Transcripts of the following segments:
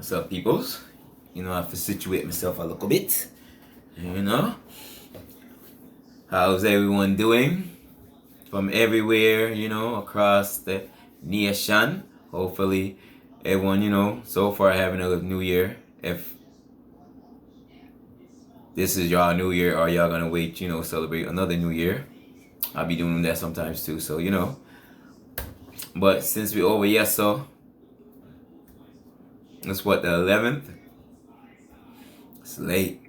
What's up, peoples? I have to situate myself a little bit. You know? How's everyone doing? From everywhere, across the nation. Hopefully, everyone, so far having a new year. If this is y'all new year or y'all gonna wait, celebrate another new year. I'll be doing that sometimes too, so But since we over here, so it's what, the 11th? It's late.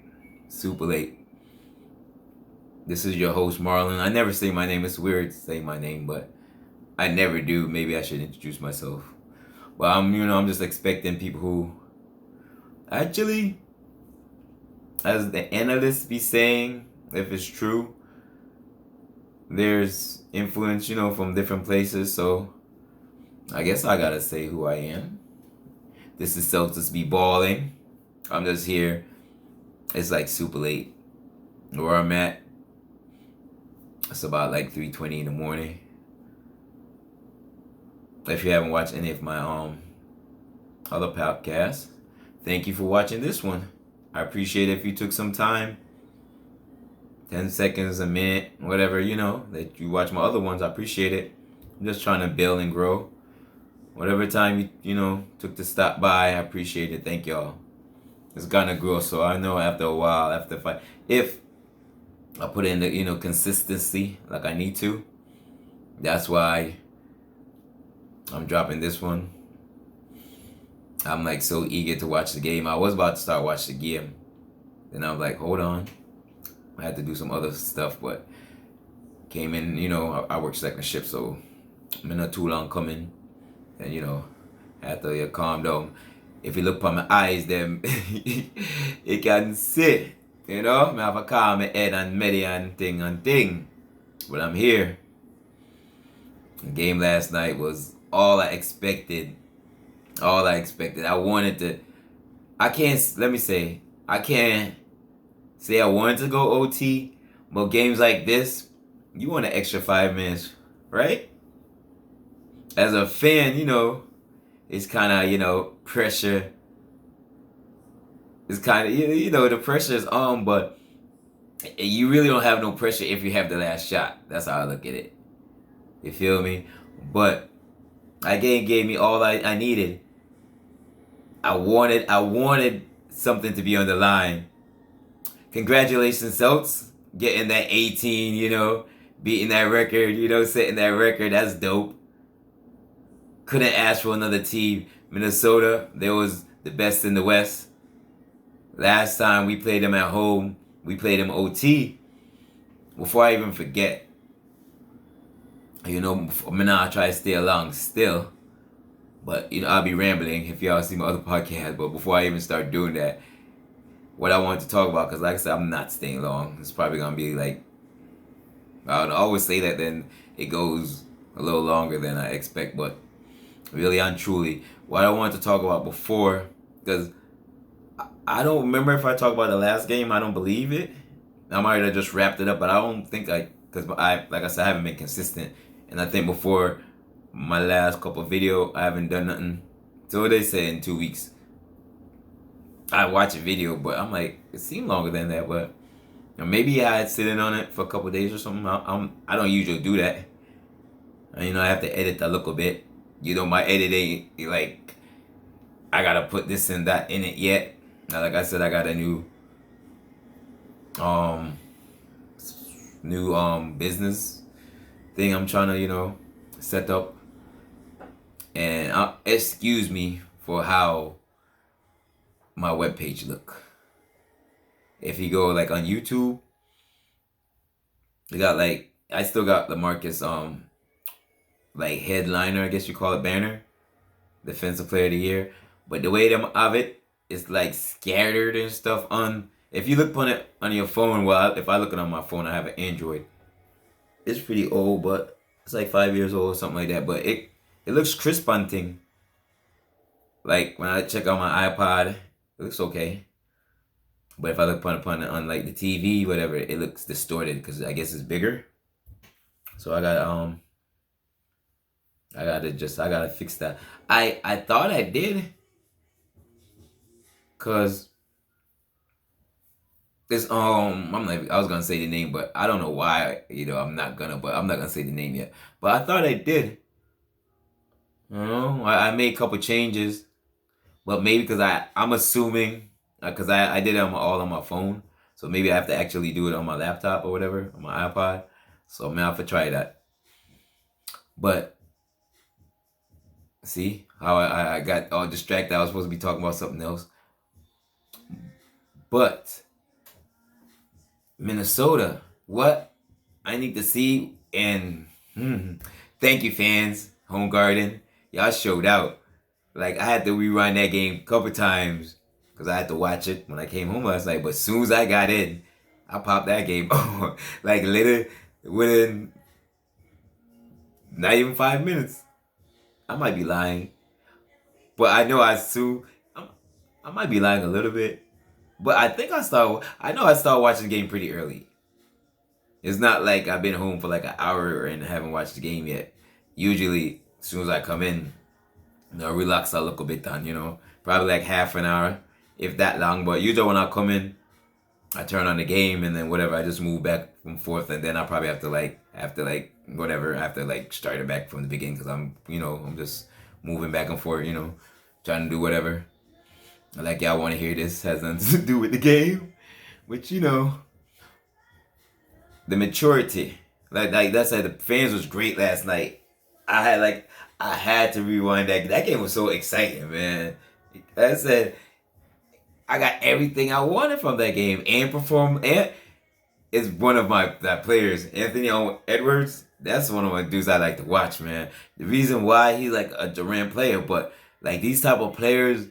Super late. This is your host, Marlon. I never say my name. It's weird to say my name, but I never do. Maybe I should introduce myself. But I'm just expecting people who actually, as the analysts be saying, if it's true, there's influence, from different places. So I guess I gotta say who I am. This is Celtics be balling. I'm just here. It's like super late. Where I'm at, it's about like 3:20 in the morning. If you haven't watched any of my other podcasts, thank you for watching this one. I appreciate it if you took some time, 10 seconds, a minute, whatever, that you watch my other ones. I appreciate it. I'm just trying to build and grow. Whatever time you took to stop by, I appreciate it. Thank y'all. It's gonna grow, so I know after a while, if I put in the consistency like I need to, that's why I'm dropping this one. I'm like so eager to watch the game. I was about to start watching the game. Then I was like, hold on. I had to do some other stuff, but came in, I work second shift, so I'm not too long coming. And had to calm down. If you look upon my eyes, them you can see. I have a calm head and median thing. But I'm here. The game last night was all I expected. I wanted to. I can't say I wanted to go OT, but games like this, you want an extra 5 minutes, right? As a fan, it's kind of, pressure. It's kind of, the pressure is on, but you really don't have no pressure if you have the last shot. That's how I look at it. You feel me? But that game gave me all I needed. I wanted something to be on the line. Congratulations, Celts, getting that 18, beating that record, setting that record. That's dope. Couldn't ask for another team. Minnesota, they was the best in the West. Last time we played them at home, we played them OT. Before I even forget, I'm gonna try to stay along still. But, I'll be rambling if y'all see my other podcast. But before I even start doing that, what I wanted to talk about, because like I said, I'm not staying long. It's probably going to be like, I would always say that, then it goes a little longer than I expect. But really and truly, what I wanted to talk about before, because I don't remember if I talked about the last game. I don't believe it. I might have just wrapped it up, but I don't think because like I said, I haven't been consistent. And I think before my last couple of videos, I haven't done nothing. So they say in 2 weeks, I watch a video, but I'm like, it seemed longer than that. But maybe I had sitting on it for a couple of days or something. I don't usually do that. And, I have to edit a little bit. My editing, like, I gotta put this and that in it yet. Now, like I said, I got a new business thing I'm trying to, set up. And excuse me for how my webpage look. If you go like on YouTube, you got I still got the Marcus like headliner, I guess you call it, banner, defensive player of the year. But the way them have it, it's like scattered and stuff on. If you look on it on your phone, well, if I look it on my phone, I have an Android. It's pretty old, but it's like 5 years old or something like that. But it looks crisp on thing. Like when I check on my iPod, it looks okay. But if I look upon it on like the TV, whatever, it looks distorted because I guess it's bigger. So I gotta fix that. I thought I did. cause this I'm like, I was gonna say the name, but I don't know why. I'm not gonna say the name yet. But I thought I did. I made a couple changes, but maybe because I'm assuming because I did it all on my phone, so maybe I have to actually do it on my laptop or whatever on my iPod. So I'm gonna have to try that. But see how I got all distracted. I was supposed to be talking about something else. But Minnesota, what I need to see, and thank you, fans, Home Garden. Y'all showed out. Like, I had to rewind that game a couple times because I had to watch it when I came home last night. But as soon as I got in, I popped that game on. Like, literally within not even 5 minutes. I might be lying, but I know I might be lying a little bit. But I know I started watching the game pretty early. It's not like I've been home for like an hour and haven't watched the game yet. Usually, as soon as I come in, relax a little bit on, probably like half an hour, if that long. But usually when I come in, I turn on the game and then whatever, I just move back and forth, and then I probably have to start it back from the beginning because I'm just moving back and forth, trying to do whatever. Like y'all want to hear this has nothing to do with the game, which the maturity, like that's like the fans was great last night. I had to rewind that game was so exciting, man. Like I said, I got everything I wanted from that game and perform and is one of my players, Anthony Edwards. That's one of my dudes I like to watch, man. The reason why he's like a Durant player, but like these type of players,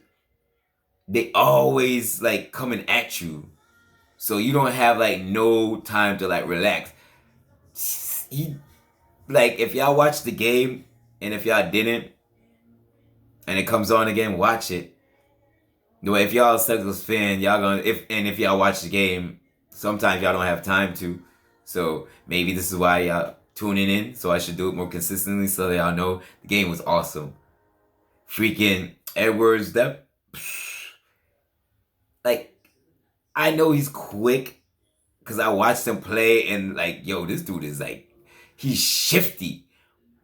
they always like coming at you, so you don't have like no time to like relax. He like if y'all watch the game, and if y'all didn't, and it comes on again, watch it. If y'all a Celtics fan, y'all gonna if y'all watch the game, sometimes y'all don't have time to. So maybe this is why y'all tuning in. So I should do it more consistently so that y'all know the game was awesome. Freaking Edwards, that like I know he's quick because I watched him play and like this dude is like he's shifty.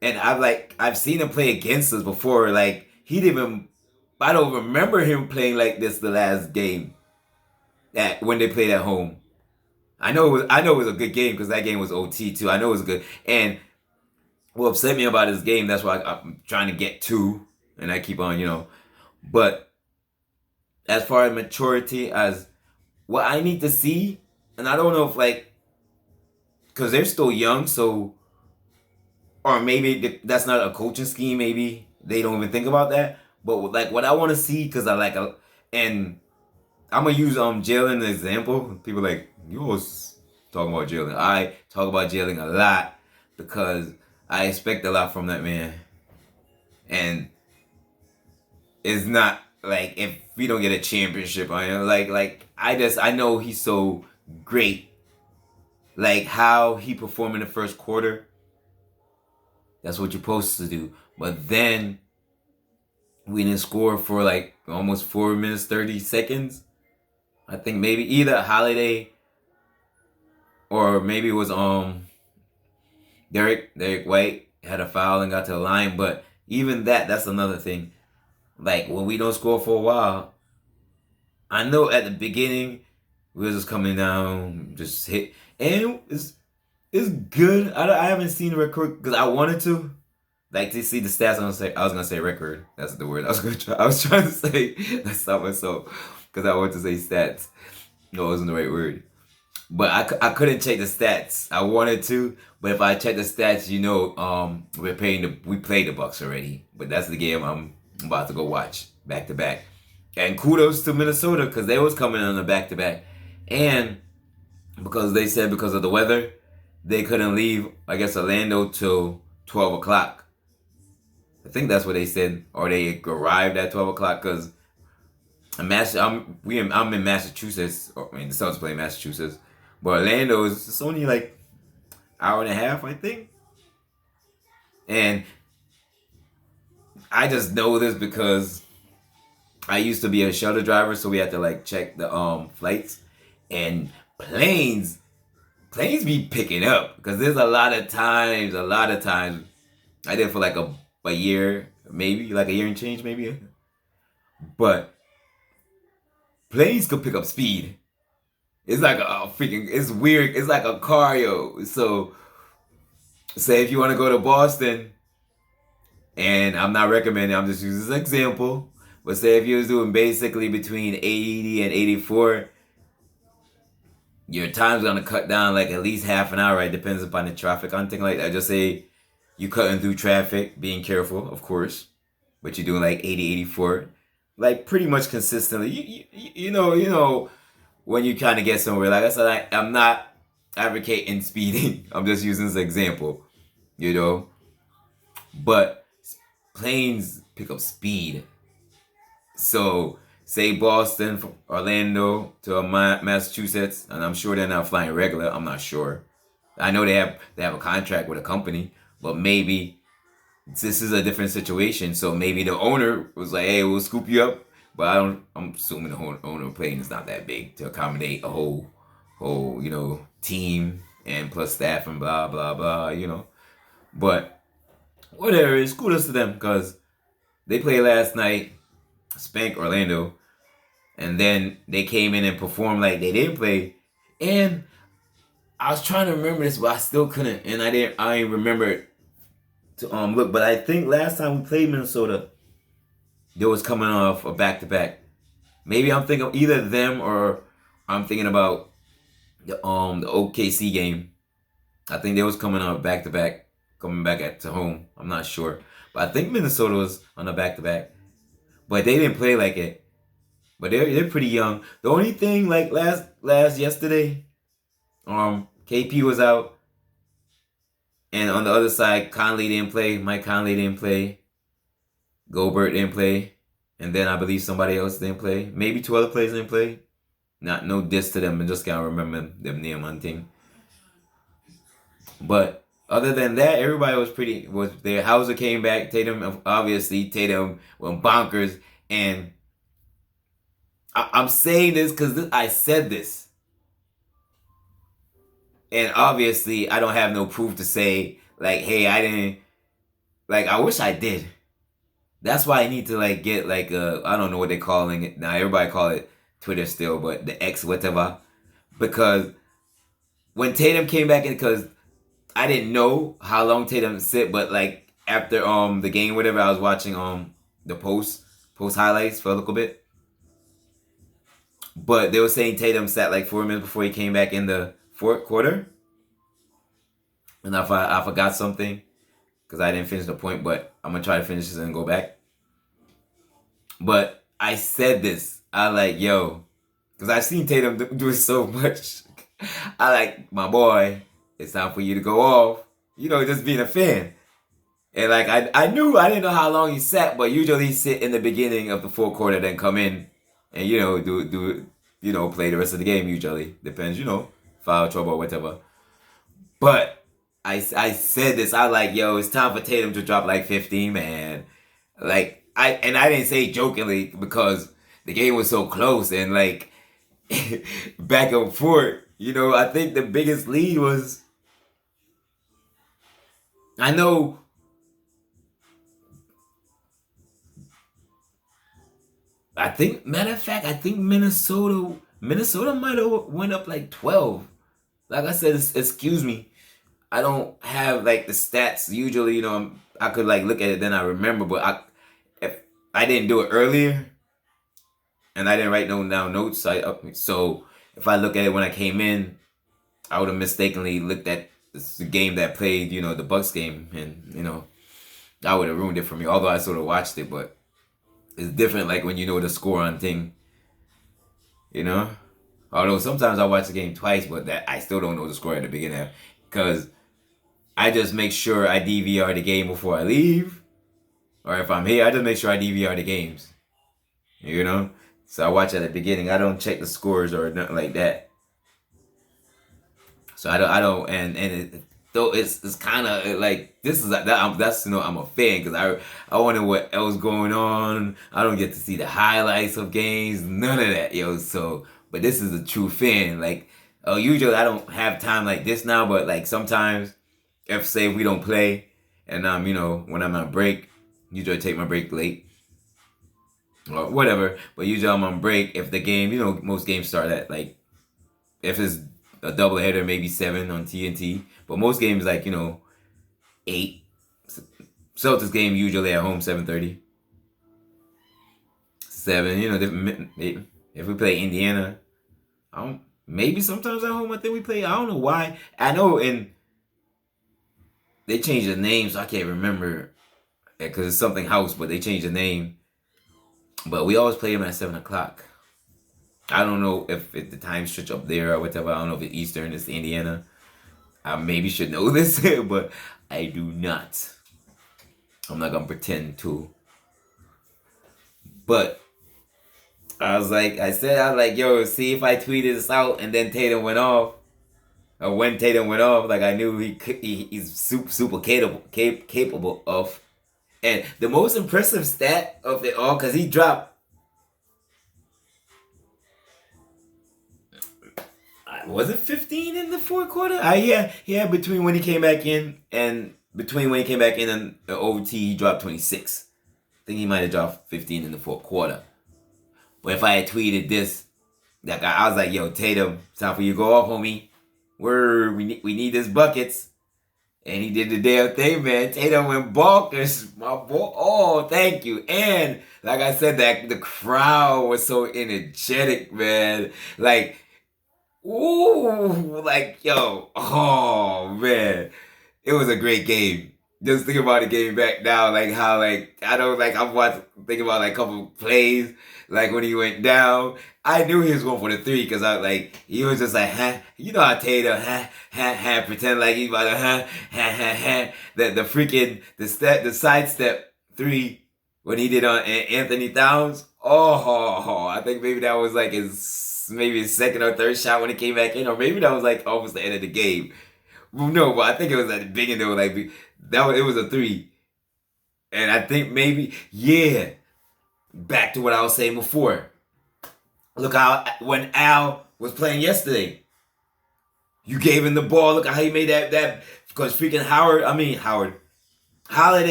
And I've seen him play against us before. Like I don't remember him playing like this the last game when they played at home. I know it was a good game because that game was OT too. I know it was good. And what upset me about this game, that's why I'm trying to get to, and I keep on. But as far as maturity, as what I need to see, and I don't know if because they're still young, so or maybe that's not a coaching scheme. Maybe they don't even think about that. But like what I want to see, because and I'm gonna use Jalen as an example. People like you always talking about Jalen. I talk about Jalen a lot because I expect a lot from that man, and it's not like if we don't get a championship on him, I know he's so great. Like how he performed in the first quarter. That's what you're supposed to do. But then we didn't score for like almost 4 minutes 30 seconds. I think maybe either Holiday or maybe it was Derek White had a foul and got to the line. But even that's another thing. Like when we don't score for a while, I know at the beginning we were just coming down, just hit, and it's good. I haven't seen the record because I wanted to. Like to see the stats, I was gonna say record. That's the word I was trying to say. I stopped myself because I wanted to say stats. No, it wasn't the right word. But I couldn't check the stats. I wanted to, but if I check the stats, we played the Bucks already. But that's the game I'm about to go watch back to back. And kudos to Minnesota because they was coming on the back to back, and because they said because of the weather, they couldn't leave. I guess Orlando till 12 o'clock. I think that's what they said, or they arrived at 12 o'clock because I'm in Massachusetts. The Celtics play in Massachusetts, but Orlando it's only like hour and a half, I think. And I just know this because I used to be a shuttle driver, so we had to like check the flights, and planes be picking up because there's a lot of times I did for like a year, maybe like a year and change, maybe, but planes could pick up speed. It's like a freaking, it's weird. It's like a car, yo. So say if you want to go to Boston, and I'm not recommending, I'm just using this example, but say if you was doing basically between 80 and 84, your time's gonna cut down like at least half an hour, right? Depends upon the traffic, on thing like that. Just say you cutting through traffic, being careful, of course, but you're doing like 80, 84, like pretty much consistently. You know, when you kind of get somewhere. Like I said, I'm not advocating speeding. I'm just using this example, you know. But planes pick up speed. So say Boston, from Orlando to Massachusetts, and I'm sure they're not flying regular. I'm not sure. I know they have a contract with a company, but maybe this is a different situation. So maybe the owner was like, "Hey, we'll scoop you up." But I'm assuming the whole owner of plane is not that big to accommodate a whole team and plus staff and blah blah blah. But whatever, it's kudos to them because they played last night, spank Orlando, and then they came in and performed like they didn't play. And I was trying to remember this, but I still couldn't, and I didn't remember to look. But I think last time we played Minnesota, they was coming off a back-to-back. Maybe I'm thinking of either them or I'm thinking about the OKC game. I think they was coming on back-to-back, coming back to home. I'm not sure, but I think Minnesota was on a back-to-back. But they didn't play like it. But they're pretty young. The only thing like yesterday, KP was out, and on the other side, Conley didn't play. Mike Conley didn't play. Gobert didn't play, and then I believe somebody else didn't play. Maybe two other players didn't play. No diss to them, I just can't remember them name on thing. But other than that, everybody was there. Hauser came back. Tatum went bonkers, and I'm saying this because I said this, and obviously I don't have no proof to say like, hey, I didn't. Like, I wish I did. That's why I need to like get like I don't know what they're calling it now. Everybody call it Twitter still, but the X whatever. Because when Tatum came back in, because I didn't know how long Tatum sit, but like after the game, whatever, I was watching the post highlights for a little bit. But they were saying Tatum sat like 4 minutes before he came back in the fourth quarter. And I forgot something because I didn't finish the point, but I'm gonna try to finish this and go back. But I said this. I like, yo, because I've seen Tatum do it so much. I like, my boy, it's time for you to go off. Just being a fan. And like I didn't know how long he sat, but usually he sit in the beginning of the fourth quarter, then come in and do play the rest of the game usually. Depends, foul trouble or whatever. But I said this, I like, yo, it's time for Tatum to drop like 15, man. Like I didn't say jokingly because the game was so close and like back and forth. I think the biggest lead was, I know, matter of fact, I think Minnesota might have went up like 12. Like I said, excuse me, I don't have like the stats. Usually, I could like look at it, then I remember. But if I didn't do it earlier, and I didn't write down notes, so if I look at it when I came in, I would have mistakenly looked at the game that played, the Bucks game, and that would have ruined it for me. Although I sort of watched it, but it's different like when you know the score on thing. Although sometimes I watch the game twice, but that I still don't know the score at the beginning because I just make sure I DVR the game before I leave, or if I'm here, I just make sure I DVR the games. So I watch at the beginning. I don't check the scores or nothing like that. So I don't, and though it's kind of like this is that's I'm a fan because I wonder what else going on. I don't get to see the highlights of games, none of that, yo. So, but this is a true fan. Like, usually I don't have time like this now, but like sometimes if say we don't play and when I'm on break, usually I take my break late or whatever. But usually I'm on break if the game, most games start at like if it's a double header, maybe 7 on TNT. But most games like 8. Celtics game usually at home 7:30. 7. If we play Indiana, I don't. Maybe sometimes at home I think we play. I don't know why. I know they changed the name, so I can't remember because it's something house, but they changed the name. But we always play them at 7 o'clock. I don't know if the time switch up there or whatever. I don't know if it's Eastern, it's Indiana. I maybe should know this, but I do not. I'm not gonna pretend to. But I was like, yo, see if I tweeted this out and then Tatum went off. Or when Tatum went off, like I knew he's super capable of. And the most impressive stat of it all, because he dropped, was it 15 in the fourth quarter? Yeah, between when he came back in and the OT, he dropped 26. I think he might have dropped 15 in the fourth quarter. But if I had tweeted this, like I was like, yo, Tatum, it's time for you to go off, homie. We need his buckets. And he did the damn thing, man. Tatum went bonkers, my boy. Oh, thank you. And like I said, that the crowd was so energetic, man. Like, ooh, like, yo, oh, man. It was a great game. Just thinking about the game back now, like how, like, I don't, like, I'm thinking about, like, a couple plays, like, when he went down. I knew he was going for the 3 because he was just like, huh, how Tatum, pretend like he's about to, the freaking, the sidestep 3 when he did on Anthony Towns. Oh, I think maybe that was like his second or third shot when he came back in, or maybe that was like almost the end of the game. No, but I think it was at the beginning though, like it was a 3. And I think maybe, yeah, back to what I was saying before. Look how when Al was playing yesterday, you gave him the ball. Look how he made that because freaking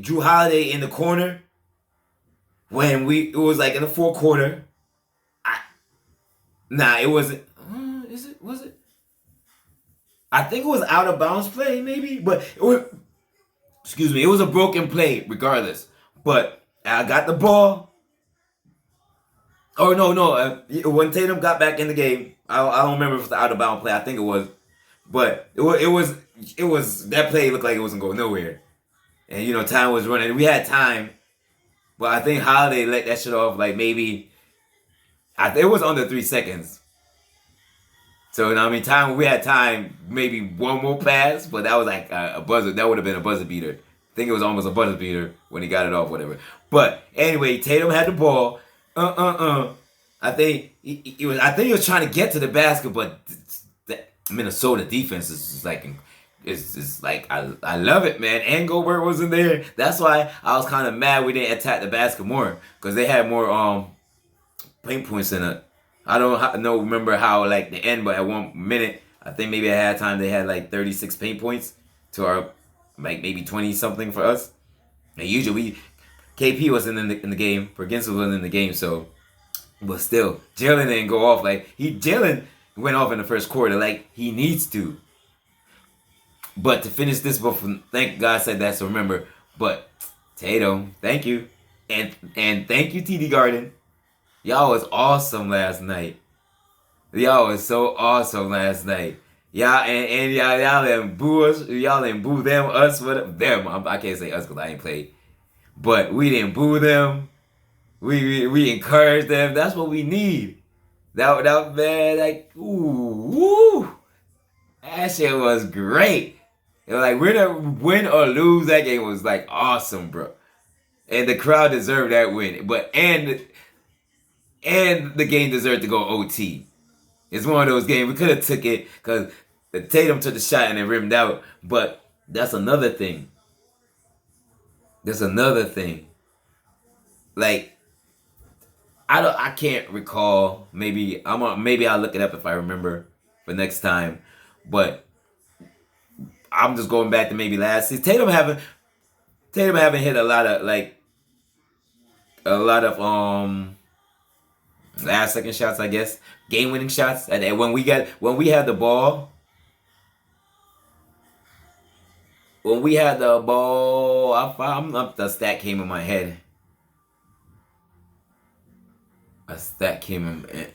Drew Holiday in the corner when it was like in the fourth quarter. It wasn't. Was it? I think it was out of bounds play maybe, but it was. Excuse me, it was a broken play regardless. But Al got the ball. Oh no! When Tatum got back in the game, I don't remember if it was the out of bounds play. I think it was, but it was that play looked like it wasn't going nowhere, and time was running. We had time, but I think Holiday let that shit off like maybe. It was under 3 seconds. So we had time, maybe one more pass, but that was like a buzzer. That would have been a buzzer beater. I think it was almost a buzzer beater when he got it off, whatever. But anyway, Tatum had the ball. I think he was trying to get to the basket, but the Minnesota defense is just like it's like I love it, man. And Gobert wasn't there. That's why I was kind of mad we didn't attack the basket more because they had more paint points in it. I don't remember how like the end, but at 1 minute I think maybe at halftime they had like 36 paint points to our like maybe 20 something for us. And usually KP wasn't in the game. Perkins wasn't in the game, so but still, Jalen didn't go off like Jalen went off in the first quarter like he needs to. But to finish this book, thank God said that, so remember. But Tatum, thank you, and thank you TD Garden. Y'all was awesome last night. Y'all was so awesome last night. Y'all and y'all didn't boo us. Y'all didn't boo them. Us with them. I can't say us because I ain't played. But we didn't boo them. We encouraged them. That's what we need. That man, like woo. That shit was great. Like win or lose, that game was like awesome, bro. And the crowd deserved that win. But and the game deserved to go OT. It's one of those games we could have took it because Tatum took the shot and it rimmed out. But that's another thing. That's another thing. Like I can't recall. Maybe maybe I'll look it up if I remember for next time. But I'm just going back to maybe last season. Tatum haven't hit a lot of last second shots, I guess, game winning shots. And when we had the ball, the stat came in my head. A stat came in. It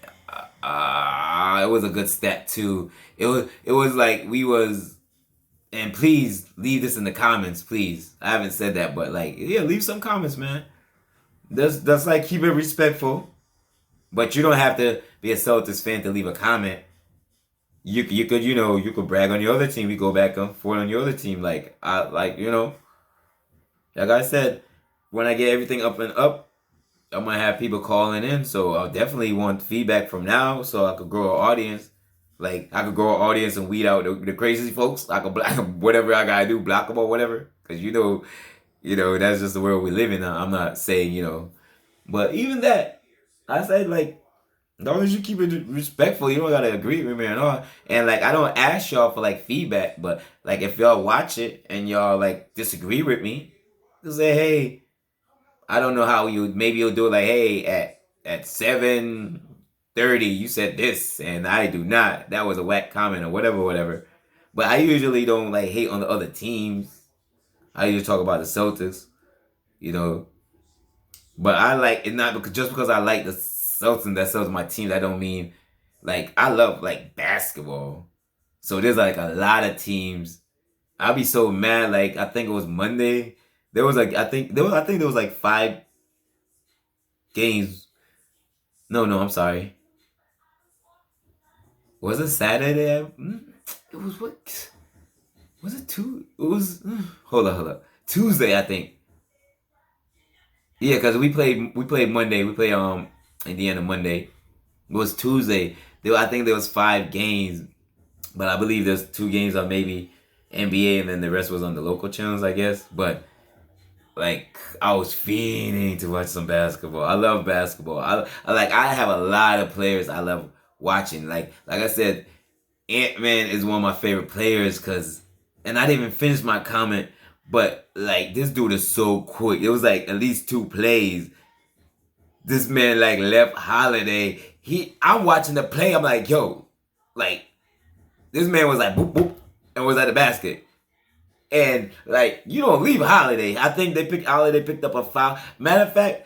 was a good stat too. It was like we was. And please leave this in the comments, please. I haven't said that, but like, yeah, leave some comments, man. That's like keep it respectful. But you don't have to be a Celtics fan to leave a comment. You could you could brag on your other team. You go back and forth on your other team. Like I said, when I get everything up and up, I'm gonna have people calling in. So I'll definitely want feedback from now, so I could grow an audience. Like I could grow an audience and weed out the crazy folks. I could whatever I gotta do, block them or whatever. Cause that's just the world we live in. I'm not saying but even that, I said like, as long as you keep it respectful, you don't gotta agree with me and all. And like I don't ask y'all for like feedback, but like if y'all watch it and y'all like disagree with me, just say, hey, I don't know how maybe you'll do it like, hey, at 7:30 you said this and I do not. That was a whack comment or whatever. But I usually don't like hate on the other teams. I usually talk about the Celtics, But I like it not because just because I like the Celtics, that sells my team. That don't mean like I love like basketball. So there's like a lot of teams. I'll be so mad. Like I think it was Monday. There was like I think there was like 5 games. No, I'm sorry. Was it Saturday? It was what? Was it two? It was hold up. Tuesday, I think. Yeah, because we played Monday. We played Indiana Monday. It was Tuesday. I think there was 5 games, but I believe there's 2 games on maybe NBA, and then the rest was on the local channels, I guess. But like I was fiending to watch some basketball. I love basketball. I have a lot of players I love watching. Like I said, Ant-Man is one of my favorite players and I didn't even finish my comment, but like this dude is so quick. It was like at least 2 plays. This man like left Holiday. I'm watching the play. I'm like, yo, like this man was like boop boop and was at the basket. And like you don't leave Holiday. I think Holiday picked up a foul. Matter of fact,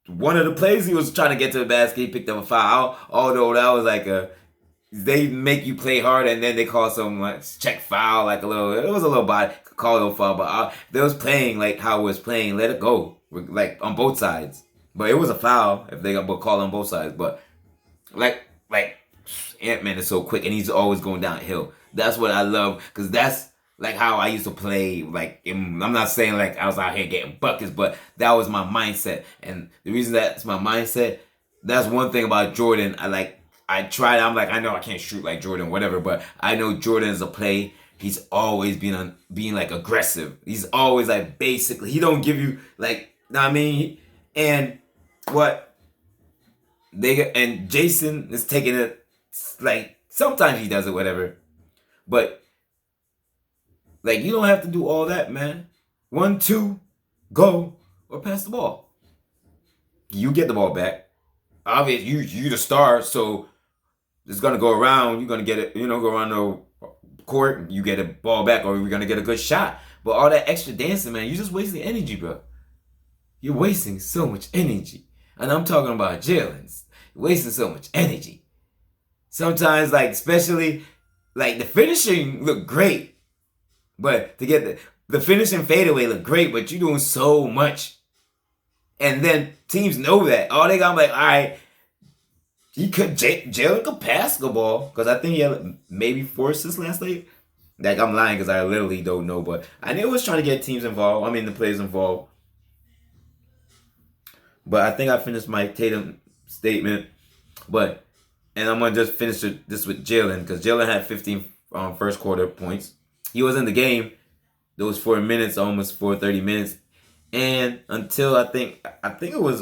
one of the plays he was trying to get to the basket, he picked up a foul. Although that was like they make you play hard and then they call some like check foul, like it was a little body call a little foul, but they was playing like how it was playing, let it go, like on both sides. But it was a foul if they got call on both sides. But like Ant-Man is so quick and he's always going downhill. That's what I love because that's like how I used to play. Like I'm not saying like I was out here getting buckets, but that was my mindset. And the reason that's my mindset, that's one thing about Jordan. I'm like I know I can't shoot like Jordan, whatever, but I know Jordan is a play. He's always being like aggressive. He's always like basically he don't give you like know what I mean. And what and Jason is taking it like sometimes he does it whatever, but like you don't have to do all that, man. 1, 2, go or pass the ball. You get the ball back. Obviously, you the star, so it's gonna go around. You're gonna get it. Go around the court. You get a ball back, or you're gonna get a good shot. But all that extra dancing, man, you're just wasting energy, bro. You're wasting so much energy, and I'm talking about Jalen's wasting so much energy. Sometimes, like especially, like the finishing look great. But to get the finishing fadeaway look great, but you're doing so much. And then teams know that. Oh, they got like, all right, Jalen could pass the ball. Because I think he had maybe 4 assists last night. Like, I'm lying because I literally don't know. But I knew it was trying to get teams involved. I mean, the players involved. But I think I finished my Tatum statement. And I'm going to just finish this with Jalen. Because Jalen had 15 first quarter points. He was in the game those 4 minutes, almost 30 minutes, and until I think it was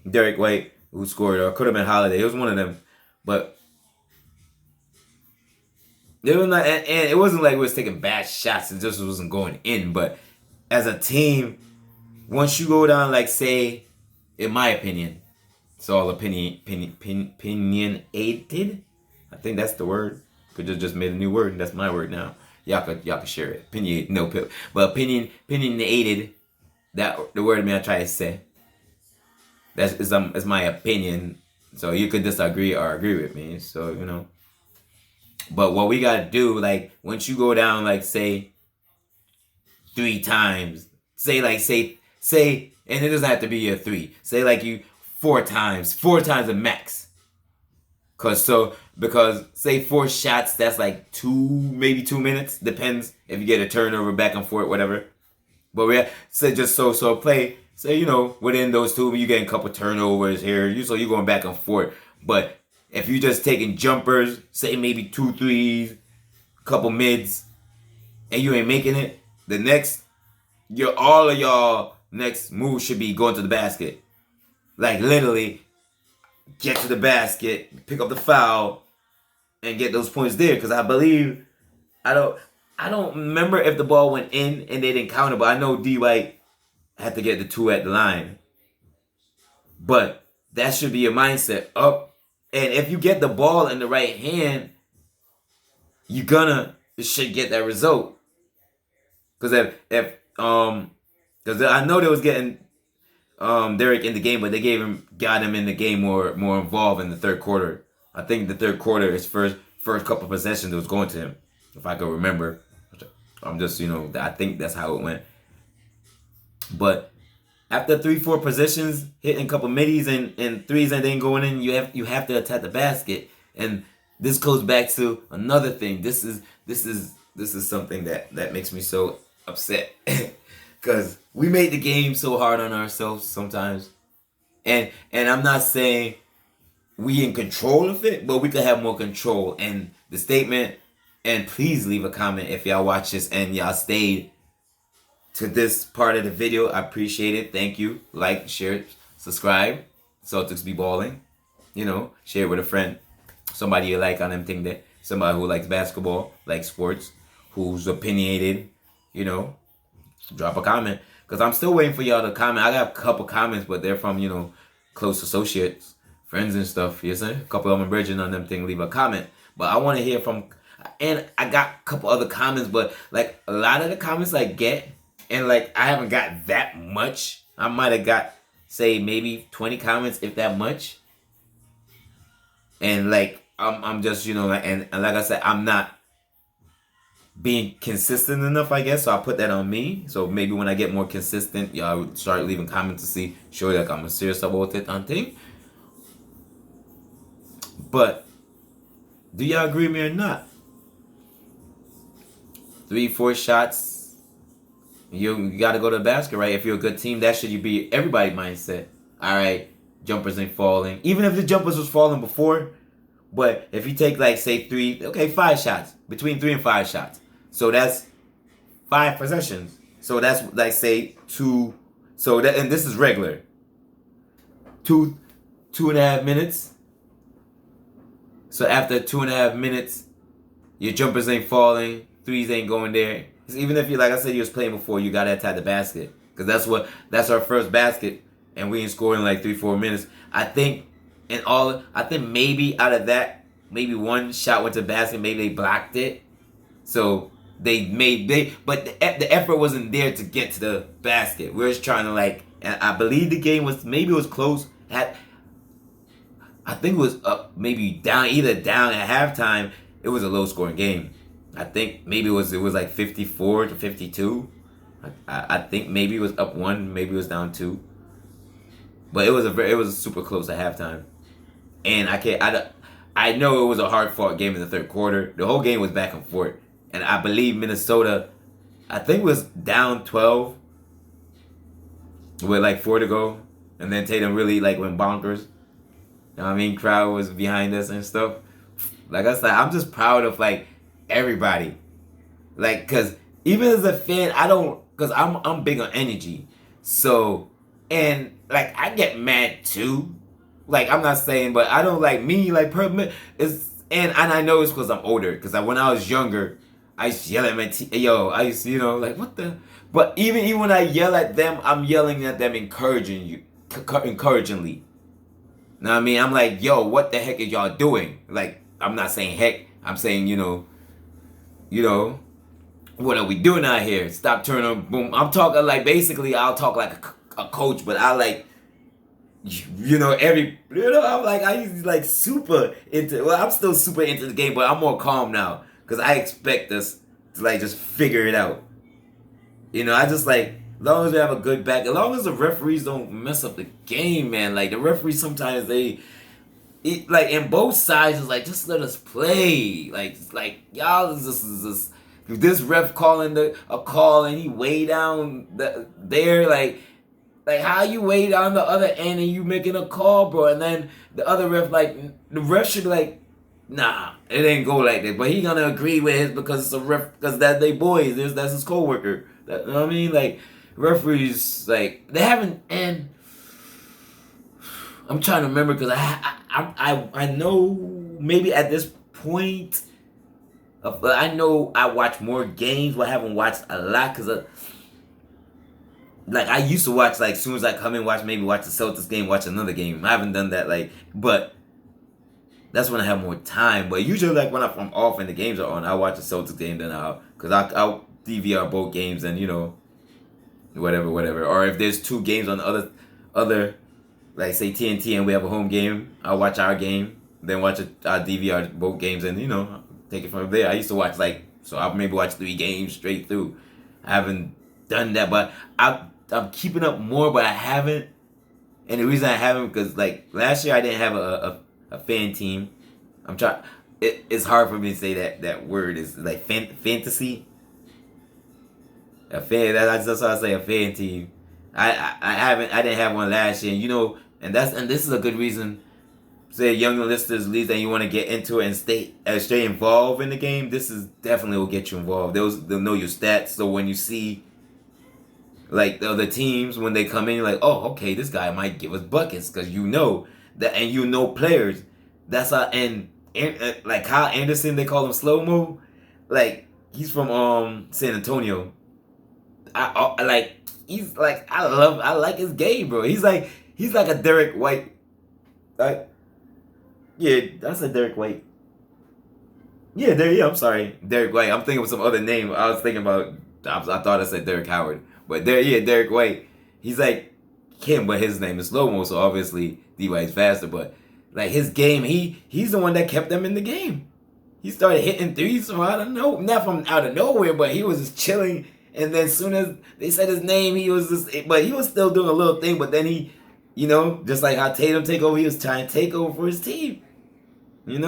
Derek White who scored, or it could have been Holiday. It was one of them, but it was not, and it wasn't like we was taking bad shots. It just wasn't going in. But as a team, once you go down, like say, in my opinion, it's all opinionated. I think that's the word. Could have just made a new word. That's my word now. Y'all could share it. Opinionated. That the word me I try to say. Is my opinion. So you could disagree or agree with me. So you know. But what we gotta do, like once you go down, like say 3 times, say, and it doesn't have to be a 3. Say like you 4 times a max. Because say 4 shots, that's like 2 minutes. Depends if you get a turnover, back and forth, whatever. But we say just so play. Say you know within those 2, you getting a couple turnovers here. So you're going back and forth. But if you just taking jumpers, say maybe 2 threes, couple mids, and you ain't making it, the next all of y'all next move should be going to the basket. Like literally get to the basket, pick up the foul, and get those points there. Because I believe I don't remember if the ball went in and they didn't count it, but I know D White had to get the 2 at the line. But that should be your mindset up. And if you get the ball in the right hand, you should get that result. Because because I know they was getting Derek in the game, but they got him in the game more involved in the third quarter. I think the third quarter, his first couple possessions, it was going to him, if I can remember. I'm just I think that's how it went. But after 3-4 possessions, hitting a couple middies and threes and then going in, you have to attack the basket. And this goes back to another thing. This is something that makes me so upset. Because we made the game so hard on ourselves sometimes. And I'm not saying we in control of it, but we could have more control. And the statement, and please leave a comment if y'all watch this and y'all stayed to this part of the video. I appreciate it. Thank you. Like, share, subscribe. Celtics be balling. Share it with a friend. Somebody you like on them thing there. Somebody who likes basketball, likes sports, who's opinionated, drop a comment. Because I'm still waiting for y'all to comment. I got a couple comments, but they're from, close associates, friends and stuff. You see? A couple of them bridging on them thing, leave a comment. But I want to hear from, and I got a couple other comments, but like a lot of the comments I get, and like I haven't got that much. I might have got, say, maybe 20 comments, if that much. And like I'm just, and like I said, I'm not being consistent enough, I guess. So I put that on me. So maybe when I get more consistent, y'all would start leaving comments to show like I'm serious about it on thing. But do y'all agree with me or not? 3-4 shots. You got to go to the basket, right? If you're a good team, that should be everybody's mindset. All right, jumpers ain't falling. Even if the jumpers was falling before, but if you take like say 5 shots, between 3 and 5 shots. So that's 5 possessions. So that's like say 2. So that, and this is regular. 2.5 minutes. So after 2.5 minutes, your jumpers ain't falling, threes ain't going there. Even if you, like I said, you was playing before, you gotta attack the basket, because that's our first basket, and we ain't scoring like 3-4 minutes. I think maybe out of that, maybe 1 shot went to the basket, maybe they blocked it, so but the effort wasn't there to get to the basket. We're just trying to and I believe the game was close I think it was up, maybe down, either down at halftime. It was a low scoring game. I think maybe it was like 54-52. I think maybe it was up 1, maybe it was down 2. But it was super close at halftime. And I know it was a hard fought game in the third quarter. The whole game was back and forth. And I believe Minnesota, I think, was down 12 with like 4 to go. And then Tatum really went bonkers. You know what I mean? Crowd was behind us and stuff. Like I said, I'm just proud of like everybody. Like, cause even as a fan, I don't, cause I'm big on energy. So, and like I get mad too. Like I'm not saying, but I don't like me like is and I know it's because I'm older. Cause when I was younger, I used to yell at my yo. I used to like what the. But even when I yell at them, I'm yelling at them encouragingly. Know what I mean? I'm like, yo, what the heck is y'all doing? Like, I'm not saying heck. I'm saying, you know, what are we doing out here? Stop turning, boom. I'm talking like, basically, I'll talk like a coach, but I like, I'm like, I used to like super into, well, I'm still super into the game, but I'm more calm now. Because I expect us to like just figure it out. I just like, as long as we have a good back, as long as the referees don't mess up the game, man. Like the referees sometimes like in both sides is like just let us play. Like y'all is this ref calling a call and he way down there like how you way down the other end and you making a call, bro, and then the other ref like the ref should be like, nah, it ain't go like that. But he gonna agree with his because it's a ref because that they boys. That's his coworker. You know what I mean? Like referees, like they haven't. And I'm trying to remember because I know maybe at this point, I know I watch more games, but I haven't watched a lot because like I used to watch like as soon as I come in, watch the Celtics game, watch another game. I haven't done that but that's when I have more time. But usually like when I'm off and the games are on, I watch the Celtics game then I'll DVR both games and whatever. Or if there's two games on the other like say TNT and we have a home game, I'll watch our game, then watch our DVR both games and take it from there. I used to watch so I'll maybe watch 3 games straight through. I haven't done that, but I'm keeping up more, but I haven't. And the reason I haven't because like last year I didn't have a fan team. I'm trying. It's hard for me to say that word is like fantasy. A fan. That's why I say a fan team. I didn't have one last year. And this is a good reason. Say young listeners, at least, and you want to get into it and stay involved in the game. This is definitely will get you involved. They'll know your stats. So when you see like the other teams when they come in, you're like, oh, okay, this guy might give us buckets because that, and players. That's how and like Kyle Anderson, they call him slow mo. Like he's from San Antonio. I like he's like I like his game, bro. He's like a Derek White. Like yeah, that's a Derek White. Yeah, I'm sorry, Derek White. I'm thinking of some other name. I was thinking about. I thought I said Derek Howard, but Derek White. He's like him, but his name is slow mo, so obviously D White's faster. But like his game, he's the one that kept them in the game. He started hitting threes from not from out of nowhere, but he was just chilling. And then as soon as they said his name, he was but he was still doing a little thing. But then he, just like how Tatum take over, he was trying to take over for his team. It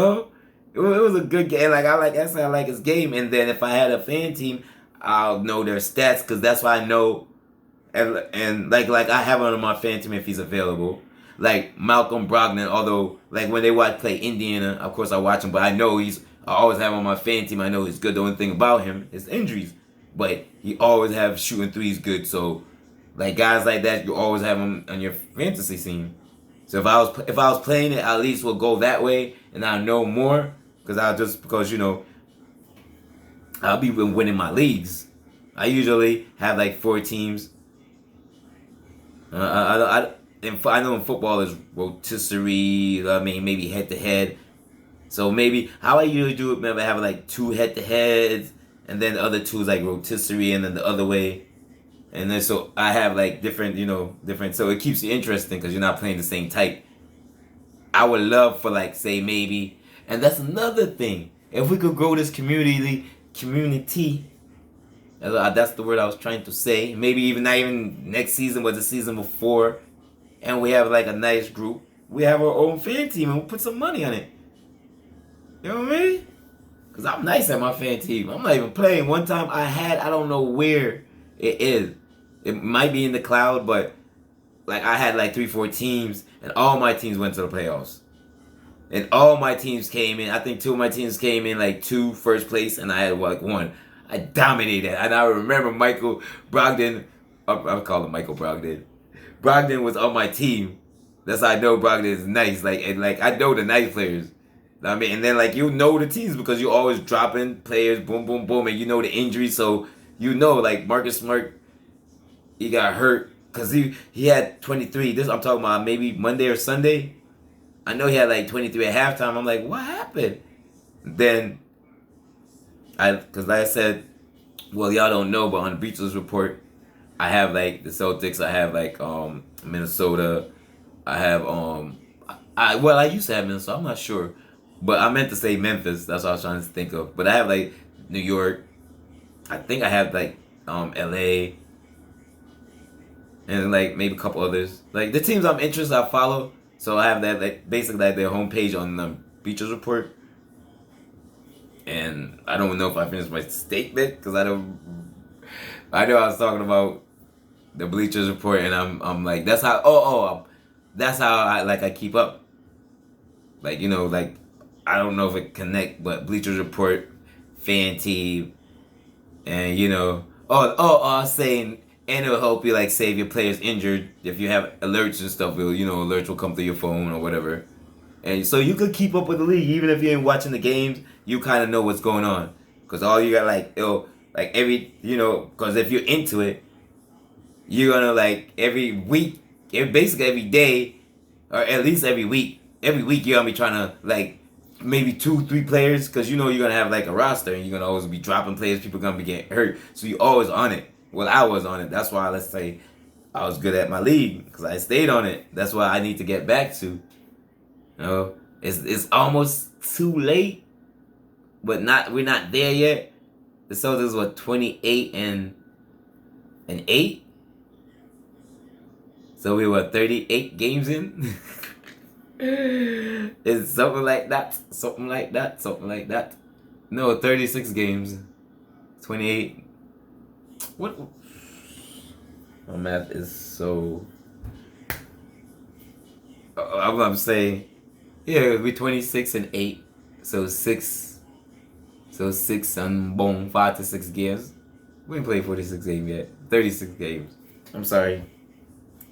was a good game. Like I said, I like his game. And then if I had a fan team, I'll know their stats because that's why I know. And like I have one on my fan team if he's available. Like Malcolm Brogdon, although like when they play Indiana, of course I watch him, but I know I always have him on my fan team. I know he's good. The only thing about him is injuries, but he always have shooting threes good. So like guys like that, you always have them on your fantasy team. So if I was playing it, at least we'll go that way, and I know more because I'll be winning my leagues. I usually have like 4 teams. I know in football is rotisserie. I mean, maybe head to head. So maybe how I usually do it, maybe I have like 2 head to heads, and then the other 2 is like rotisserie, and then the other way. And then so I have like different. So it keeps you interesting because you're not playing the same type. I would love for like say maybe, and that's another thing. If we could grow this community. That's the word I was trying to say. Maybe even not even next season, but the season before, and we have like a nice group. We have our own fan team, and we'll put some money on it. You know what I mean? Cause I'm nice at my fan team. I'm not even playing. One time I don't know where it is. It might be in the cloud, but like I had like 3-4 teams, and all my teams went to the playoffs. And all my teams came in. I think 2 of my teams came in like 2 first place, and I had like 1. I dominated, and I remember Michael Brogdon. I call him Michael Brogdon. Brogdon was on my team. That's how I know Brogdon is nice. Like, and like I know the nice players. I mean, and then like you know the teams because you always dropping players, boom, boom, boom, and you know the injuries, so you know like Marcus Smart, he got hurt because he had 23. This I'm talking about maybe Monday or Sunday. I know he had like 23 at halftime. I'm like, what happened? Then because like I said, well y'all don't know, but on the Bleachers Report, I have like the Celtics. I have like Minnesota. I have I used to have Minnesota. I'm not sure, but I meant to say Memphis. That's what I was trying to think of. But I have like New York. I think I have like LA, and like maybe a couple others. Like the teams I'm interested, I follow. So I have that like basically like their homepage on the Bleachers Report. And I don't know if I finished my statement because I know I was talking about the Bleachers Report, and I'm like that's how that's how I keep up. Like you know like I don't know if it connect, but Bleachers Report, fan team, and you know saying, and it'll help you like say if your player's injured, if you have alerts and stuff, alerts will come through your phone or whatever, and so you could keep up with the league even if you ain't watching the games. You kind of know what's going on because all you got like every because if you're into it, you're gonna like every week, basically every day, or at least every week. Every week you're gonna be trying to like maybe 2-3 players because you're gonna have like a roster and you're gonna always be dropping players. People are gonna be getting hurt, so you're always on it. Well, I was on it. That's why let's say I was good at my league because I stayed on it. That's why I need to get back to. It's almost too late, but we're not there yet. The Celtics were 28-8, so we were 38 games in. It's something like that. No, 36 games. 28. What? My math is so. I'm saying, yeah, we 26-8. So 6 and boom, 5 to 6 games. We ain't played 46 games yet. 36 games. I'm sorry.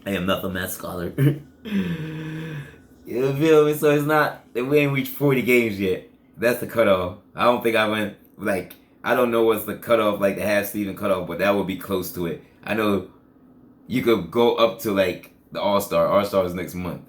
I am not a math scholar. You feel me? So it's not, we ain't reached 40 games yet. That's the cutoff. I don't think I went, like, I don't know what's the cutoff, like the half season cutoff, but that would be close to it. I know you could go up to, like, the All-Star. All-Star is next month.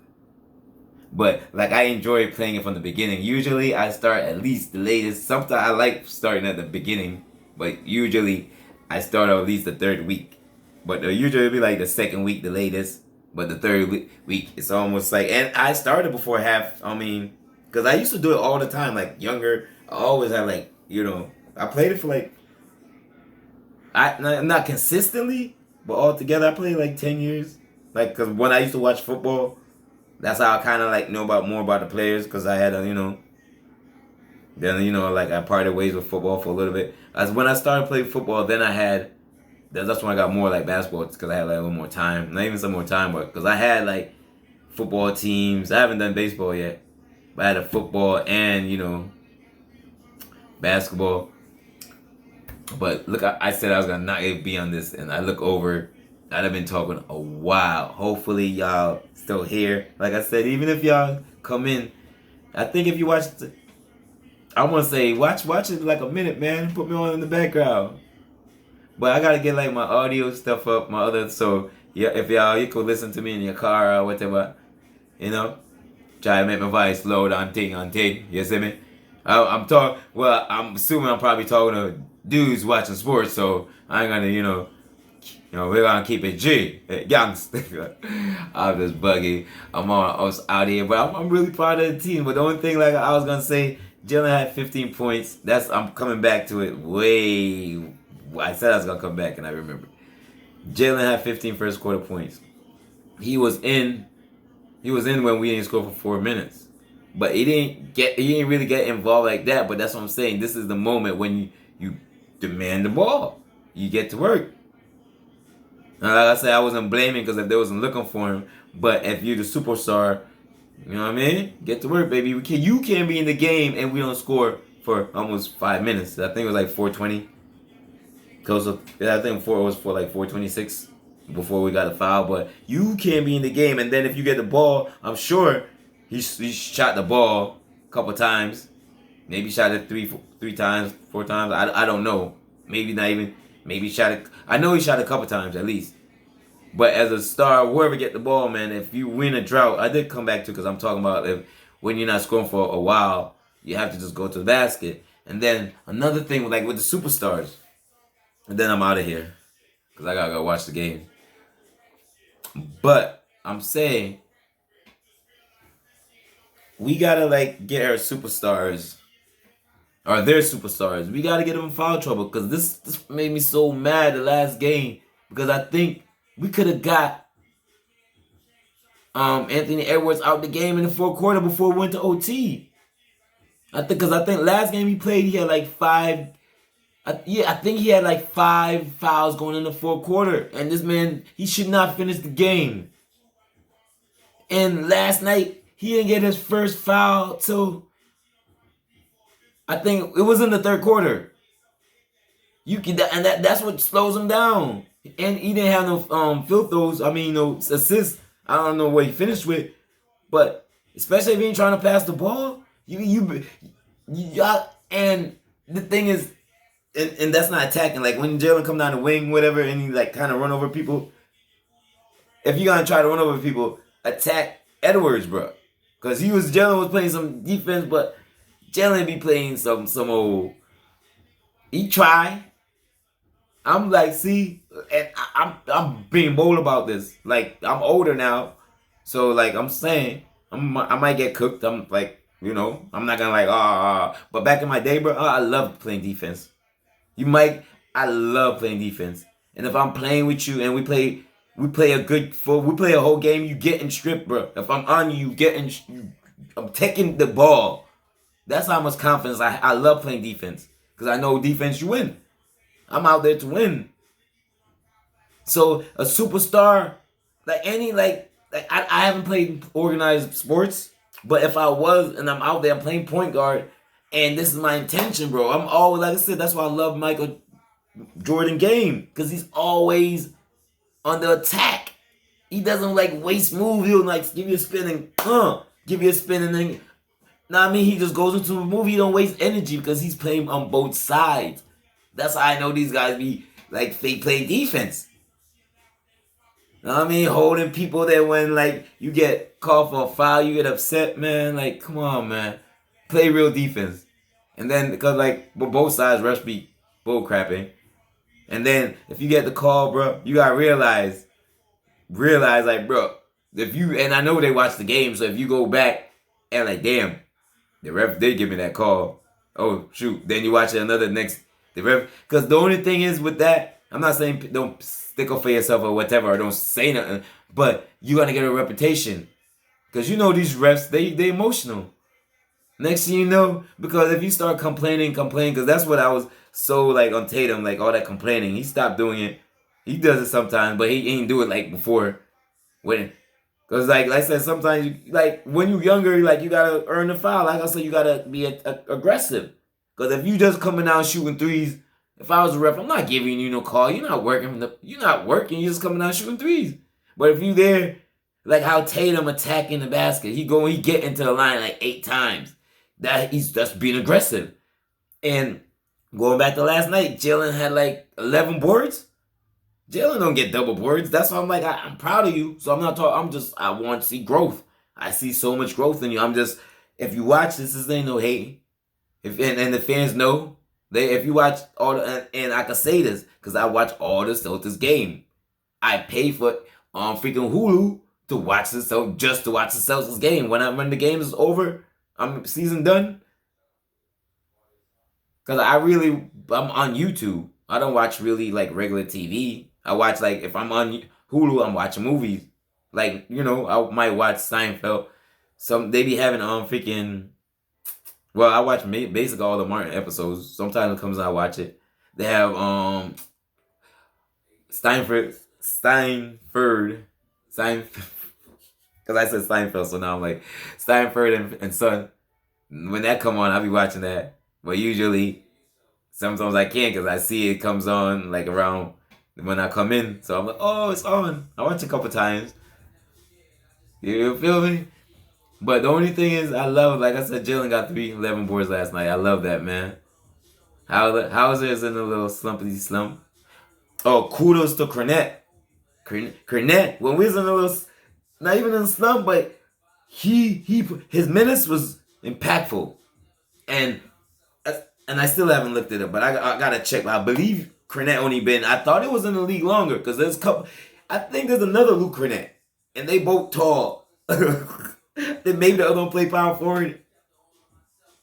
But, like, I enjoy playing it from the beginning. Usually, I start at least the latest. Sometimes I like starting at the beginning, but usually, I start at least the 3rd week. But usually, it'll be, like, the 2nd week, the latest. But the 3rd week, it's almost like, and I started before because I used to do it all the time, like younger. I always have like, I played it for like, not consistently, but altogether, I played like 10 years. Like, because when I used to watch football, that's how I kind of like know more about the players, because I had like I parted ways with football for a little bit. As when I started playing football, then that's when I got more like basketball because I had like a little more time. Not even some more time, but because I had like football teams. I haven't done baseball yet, but I had a football and basketball. But look, I said I was gonna not be on this, and I look over. I've been talking a while. Hopefully y'all still here. Like I said, even if y'all come in, I think if you watch, I want to say watch it like a minute, man. Put me on in the background. But I gotta get like my audio stuff up, so yeah, if you could listen to me in your car or whatever, try to make my voice loud on thing, you see me? I'm assuming I'm probably talking to dudes watching sports, so I ain't gonna, we're gonna keep it G, gangster. I'm just buggy. I'm out here, but I'm really proud of the team. But the only thing, like I was gonna say, Jalen had 15 points. I'm coming back to it way. I said I was gonna come back, and I remember. Jalen had 15 first quarter points. He was in when we didn't score for 4 minutes, but he didn't really get involved like that. But that's what I'm saying. This is the moment when you demand the ball. You get to work. And like I said, I wasn't blaming because if they wasn't looking for him. But if you're the superstar, You know what I mean? Get to work, baby. You can't be in the game and we don't score for almost 5 minutes. I think it was like 4:20. Close up. Yeah, I think it was for like 4:26 before we got a foul. But you can't be in the game, and then if you get the ball, I'm sure he shot the ball a couple times. Maybe shot it three times, 4 times. I don't know. Maybe not even. Maybe shot it. I know he shot a couple times at least. But as a star, whoever get the ball, man, if you win a drought, I did come back to because I'm talking about if when you're not scoring for a while, you have to just go to the basket. And then another thing, like with the superstars, and then I'm out of here because I gotta go watch the game. But I'm saying we gotta like get our superstars or their superstars. We gotta get them in foul trouble because this made me so mad the last game because I think we could have got Anthony Edwards out the game in the fourth quarter before we went to OT. I think last game he played he had like I think he had like 5 fouls going in the fourth quarter, and this man he should not finish the game. And last night he didn't get his first foul till I think it was in the third quarter. That's what slows him down. And he didn't have no field throws. I mean, no assists. I don't know what he finished with, but especially if he ain't trying to pass the ball, you and the thing is, and that's not attacking. Like when Jalen come down the wing, whatever, and he like kind of run over people. If you're gonna try to run over people, attack Edwards, bro, because Jalen was playing some defense, but Jalen be playing some old. He try. I'm like, see, and I'm being bold about this. Like I'm older now, so like I'm saying, I might get cooked. I'm like, I'm not gonna like But back in my day, bro, I loved playing defense. I love playing defense. And if I'm playing with you and we play we play a whole game, you getting stripped, bro. If I'm on you, I'm taking the ball. That's how much confidence I love playing defense because I know defense you win. I'm out there to win. So a superstar, I haven't played organized sports, but if I was and I'm out there, I'm playing point guard, and this is my intention, bro. I'm always, like I said, that's why I love Michael Jordan game because he's always on the attack. He doesn't like waste move. He'll like give you a spin and give you a spin and then. Nah, I mean he just goes into a move. He don't waste energy because he's playing on both sides. That's how I know these guys be like fake play defense. You know what I mean? Holding people that when like you get called for a foul, you get upset, man. Like, come on, man. Play real defense. And then because like both sides rush be bull crapping. And then if you get the call, bro, you gotta realize like, bro, if you and I know they watch the game, so if you go back and like, damn, the ref did give me that call. Oh shoot! Then you watch it the ref. Because the only thing is with that, I'm not saying don't stick up for yourself or whatever, or don't say nothing, but you gotta get a reputation. Because these refs, they emotional. Next thing you know, because if you start complaining, because that's what I was so like on Tatum, like all that complaining. He stopped doing it. He does it sometimes, but he ain't do it like before. Because like I said, sometimes like when you're younger, like you gotta earn the foul. Like I said, you gotta be aggressive. Because if you just coming out shooting threes, if I was a ref, I'm not giving you no call. You're not working. You're not working. You're just coming out shooting threes. But if you there, like how Tatum attacking the basket, he get into the line like 8 times. That's being aggressive. And going back to last night, Jalen had like 11 boards. Jalen don't get double boards. That's why I'm like, I'm proud of you. So I'm not talking. I want to see growth. I see so much growth in you. If you watch this ain't no hating. And the fans know, if you watch and I can say this because I watch all the Celtics game. I pay for freaking Hulu to watch just to watch the Celtics game. When the game is over, I'm season done. Because I'm on YouTube. I don't watch really like regular TV. I watch like if I'm on Hulu, I'm watching movies. Like I might watch Seinfeld. They be having freaking. Well, I watch basically all the Martin episodes. Sometimes it comes out, I watch it. They have Steinford. Because Because I said Seinfeld, so now I'm like Steinford and Son. When that come on, I'll be watching that. But usually, sometimes I can't because I see it comes on like around when I come in. So I'm like, oh, it's on. I watch a couple times. You feel me? But the only thing is, I love, like I said, Jalen got 311 boards last night. I love that, man. Hauser is in a little slumpy slump. Oh, kudos to Cornette. Cornette, when we was in a little, not even in a slump, but his minutes was impactful. And I still haven't looked it up, but I gotta check. I believe Cornette only been, I thought it was in the league longer, because there's a couple, I think there's another Luke Cornette. And they both tall. Then maybe the other one play power forward.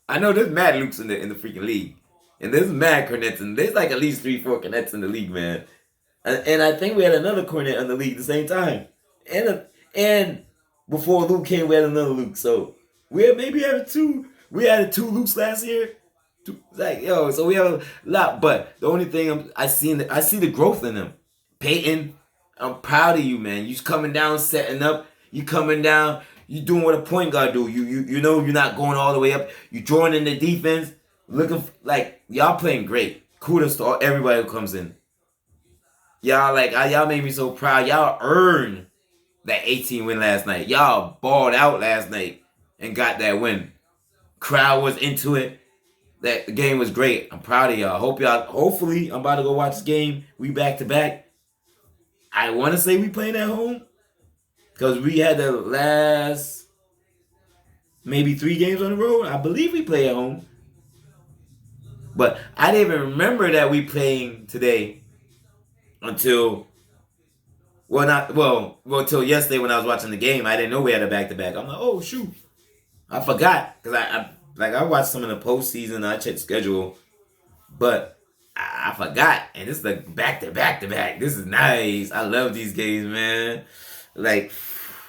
I know there's mad Lukes in the freaking league. And there's mad Cornettes, and there's like at least 3-4 Cornettes in the league, man. And I think we had another Cornette in the league at the same time. And before Luke came, we had another Luke. So we had maybe had two. We had 2 Lukes last year. Like, yo, so we have a lot. But the only thing I see the growth in them. Peyton, I'm proud of you, man. You coming down, setting up. You coming down. You doing what a point guard do. You know you're not going all the way up. You drawing in the defense. Looking like y'all playing great. Kudos to everybody who comes in. Y'all made me so proud. Y'all earned that 18 win last night. Y'all balled out last night and got that win. Crowd was into it. That game was great. I'm proud of y'all. Hopefully, I'm about to go watch this game. We back to back. I want to say we playing at home because we had the last maybe 3 games on the road. I believe we play at home. But I didn't even remember that we playing today until until yesterday when I was watching the game. I didn't know we had a back-to-back. I'm like, oh shoot, I forgot because I watched some of the postseason. I checked the schedule, but I forgot. And this is like back-to-back. This is nice. I love these games, man. Like,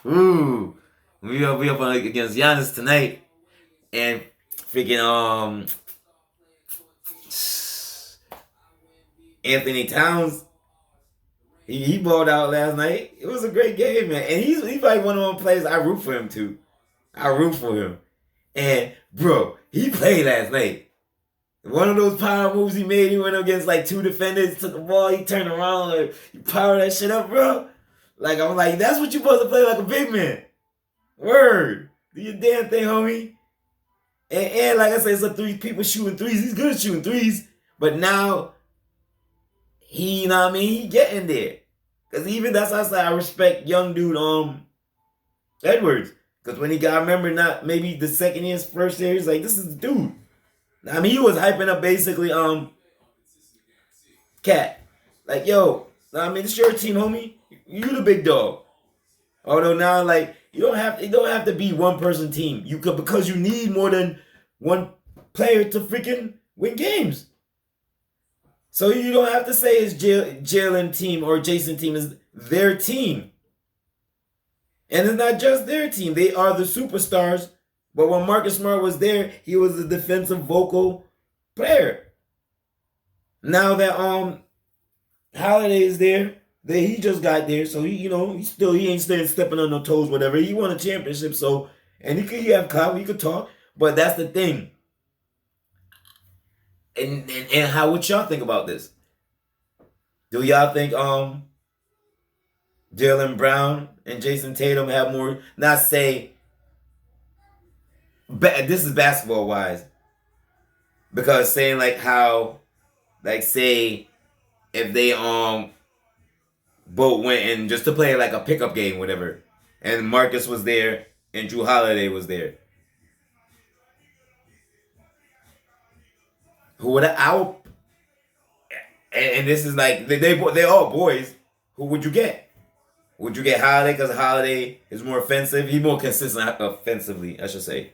ooh, we up against Giannis tonight, and freaking Anthony Towns, he balled out last night. It was a great game, man. And he's like one of them players I root for him too. I root for him. And bro, he played last night. One of those power moves he made, he went up against like 2 defenders, took the ball, he turned around, like, he powered that shit up, bro. Like, I'm like, that's what you supposed to play, like a big man. Word. Do your damn thing, homie. And like I said, it's like 3 people shooting threes. He's good at shooting threes. But now, he, you know what I mean? He getting there. Because even that's how I say I respect young dude, Edwards. Because when he got, I remember not maybe the second year, first year, he's like, this is the dude. I mean, he was hyping up basically, Cat. Like, yo, I mean, it's your team, homie. You the big dog. Although now, like, it don't have to be one person team. You could, because you need more than one player to freaking win games. So you don't have to say it's Jalen team or Jason team, is their team. And it's not just their team. They are the superstars. But when Marcus Smart was there, he was a defensive vocal player. Now that Holiday is there, he just got there, so he ain't stepping on no toes, whatever. He won a championship, so, and he have clout, he could talk, but that's the thing. And what y'all think about this? Do y'all think Jaylen Brown and Jason Tatum have more? Not say this is basketball wise, because saying like how, like say if they both went in just to play like a pickup game, whatever, and Marcus was there and Drew Holiday was there. Who would I? And this is like they're all boys. Who would you get? Would you get Holiday because Holiday is more offensive? He's more consistent offensively, I should say.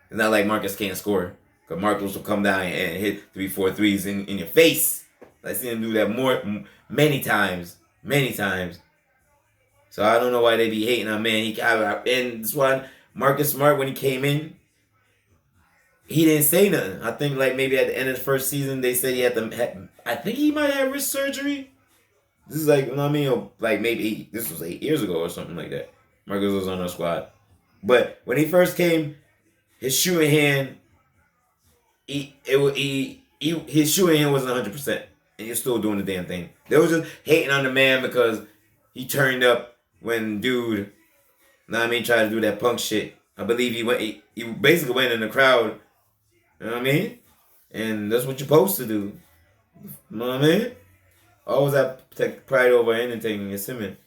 It's not like Marcus can't score. Because Marcus will come down and hit 3-4 threes in your face. I've seen him do that many times. So I don't know why they be hating on man. And that's why Marcus Smart, when he came in, he didn't say nothing. I think like maybe at the end of the first season they said he had I think he might have wrist surgery. This is like, you know what I mean? Like maybe this was 8 years ago or something like that. Marcus was on our squad. But when he first came, his shooting hand, his shooting hand wasn't 100%, and he was still doing the damn thing. They was just hating on the man because he turned up when dude, know what I mean, tried to do that punk shit. I believe he basically went in the crowd. You know what I mean? And that's what you're supposed to do. You know what I mean? Always have to take pride over anything, you see me?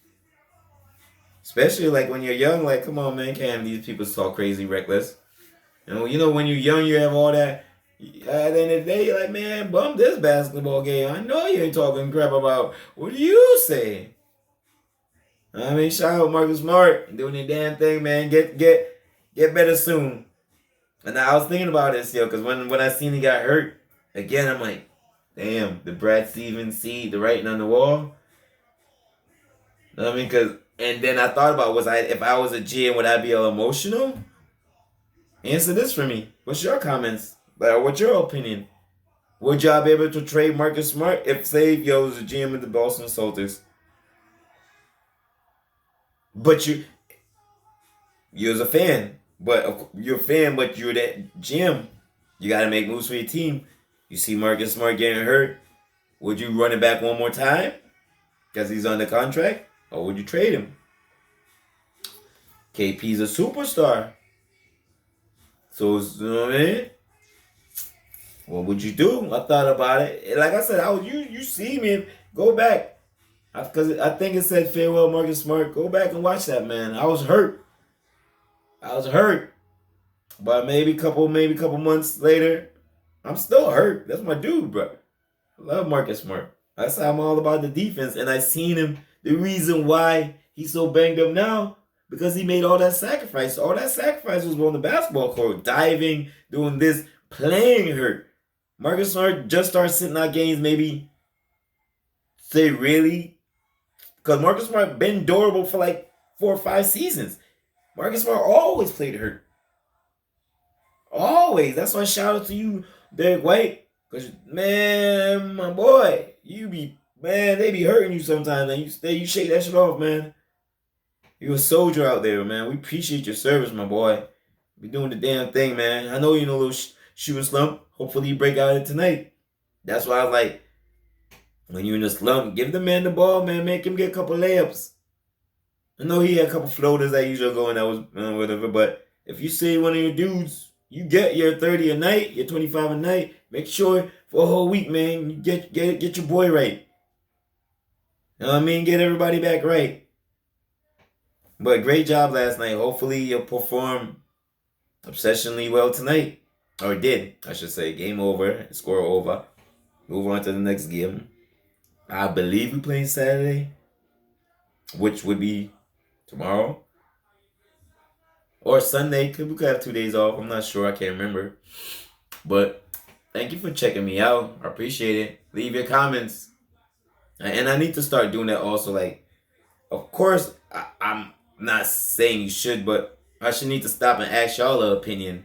Especially like when you're young, like come on man, can't have these people talk crazy reckless. You know when you're young you have all that. At the end of the day, you're like, man, bump this basketball game. I know you ain't talking crap about what do you say? I mean, shout out Marcus Smart doing the damn thing, man. Get better soon. And I was thinking about this, yo, because when I seen he got hurt, again, I'm like, damn, the Brad Stevens see the writing on the wall. You know what I mean? And then I thought about, if I was a GM, would I be all emotional? Answer this for me. What's your comments? What's your opinion? Would y'all be able to trade Marcus Smart if, say, yo was a GM of the Boston Celtics? But you're a fan. But you're a fan, but you're that GM. You got to make moves for your team. You see Marcus Smart getting hurt. Would you run it back one more time because he's under contract? Or would you trade him? KP's a superstar. So, you know what I mean? What would you do? I thought about it. Like I said, you see me. Go back. Because I think it said farewell Marcus Smart. Go back and watch that, man. I was hurt. But maybe a couple months later, I'm still hurt. That's my dude, bro. I love Marcus Smart. That's how I'm all about the defense. And I seen him. The reason why he's so banged up now, because he made all that sacrifice. All that sacrifice was on the basketball court. Diving, doing this, playing hurt. Marcus Smart just started sitting out games maybe, say really? Because Marcus Smart been durable for like 4 or 5 seasons. Marcus Smart always played hurt. Always. That's why shout out to you, Derek White. Because, man, my boy, they be hurting you sometimes. And you shake that shit off, man. You're a soldier out there, man. We appreciate your service, my boy. Be doing the damn thing, man. I know you're in a little shooting slump. Hopefully you break out of it tonight. That's why I was like, when you're in a slump, give the man the ball, man. Make him get a couple layups. I know he had a couple floaters that usually go and that was whatever, but if you see one of your dudes, you get your 30 a night, your 25 a night, make sure for a whole week, man, you get your boy right. You know what I mean? Get everybody back right. But great job last night. Hopefully you'll perform obsessionally well tonight. Or did, I should say. Game over. Score over. Move on to the next game. I believe we're playing Saturday, which would be tomorrow. Or Sunday. We could have 2 days off. I'm not sure. I can't remember. But thank you for checking me out. I appreciate it. Leave your comments. And I need to start doing that also. Like, of course, I'm not saying you should, but I should need to stop and ask y'all an opinion.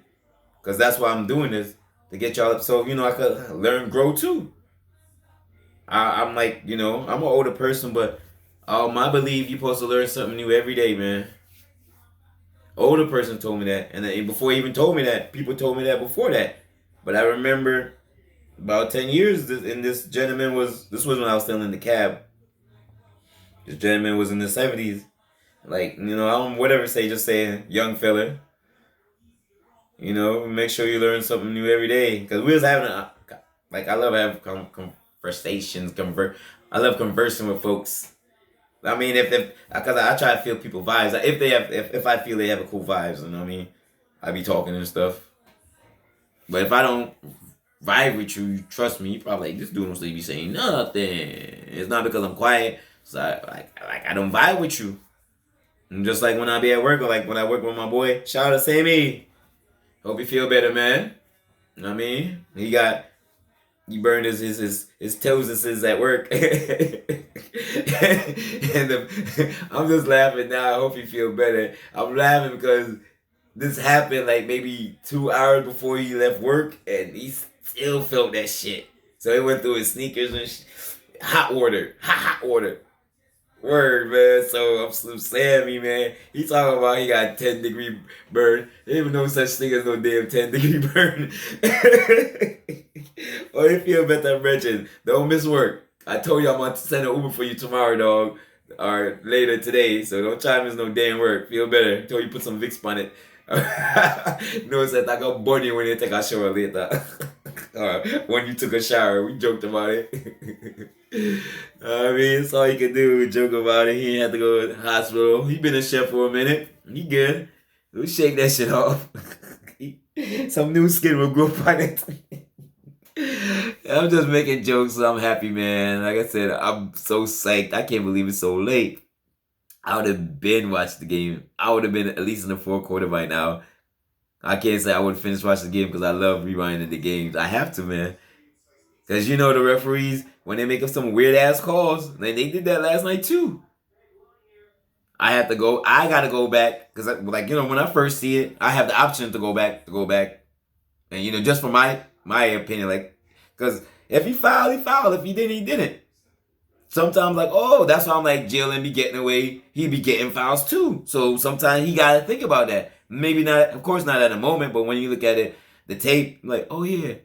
Because that's why I'm doing this. To get y'all up. So, I could learn, grow too. I'm like, I'm an older person, but I believe you're supposed to learn something new every day, man. Older person told me that. And before he even told me that, people told me that before that. But I remember about 10 years, and this was when I was still in the cab. This gentleman was in the 70s. Like, I don't whatever say, just say young fella. Make sure you learn something new every day. Because we was having I love having conversations. I love conversing with folks. I mean, because I try to feel people vibes. If I feel they have a cool vibes, you know what I mean? I be talking and stuff. But if I don't vibe with you, trust me, you probably like, this dude don't be saying nothing. It's not because I'm quiet. So I don't vibe with you. And just like when I be at work, or like when I work with my boy, shout out to Sammy. Hope you feel better, man. You know what I mean? He burned his toes at work. And I'm just laughing now. I hope you feel better. I'm laughing because this happened like maybe 2 hours before he left work, and he still felt that shit. So he went through his sneakers and hot water. Word, man. So I'm Slim Sammy, man. He talking about he got 10-degree burn. There ain't even no such thing as no damn 10-degree burn. Or if you better mention, don't miss work. I told you I'm gonna send an Uber for you tomorrow, dog. Or later today. So don't try to miss no damn work. Feel better. Told you put some Vicks on it. No, said I got bunny when you take a shower later. When you took a shower, we joked about it. I mean, that's all he could do. Joke about it. He ain't had to go to the hospital. He been a chef for a minute. He good. We shake that shit off. Some new skin will grow on it. I'm just making jokes, so I'm happy, man. Like I said, I'm so psyched. I can't believe it's so late. I would have been watched the game. I would have been at least in the fourth quarter by now. I can't say I would finish watching the game because I love rewinding the games. I have to, man. Because you know the referees, when they make up some weird ass calls, they did that last night too. I have to go. I gotta go back because, like, when I first see it, I have the option to go back, and just for my opinion, like, because if he fouled, he fouled. If he didn't, he didn't. Sometimes, like, oh, that's why I'm like, Jalen be getting away. He be getting fouls too. So sometimes he gotta think about that. Maybe not, of course, not at the moment, but when you look at it, the tape, like, oh yeah,